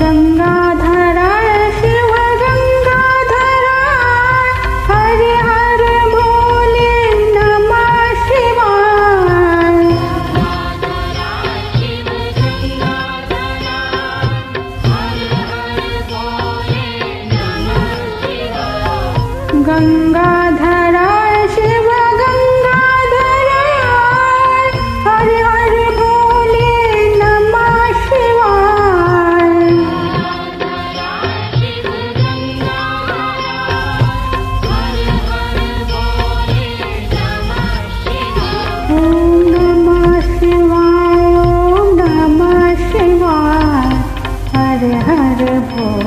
गंगाधराय शिव गंगाधराय हरे हरे भोले नमः शिवाय। गंगाधराय शिव गंगाधराय हरे हरे भोले नमः शिवाय। ओम नमः शिवाय ओम नमः शिवाय हरे हरे भोले।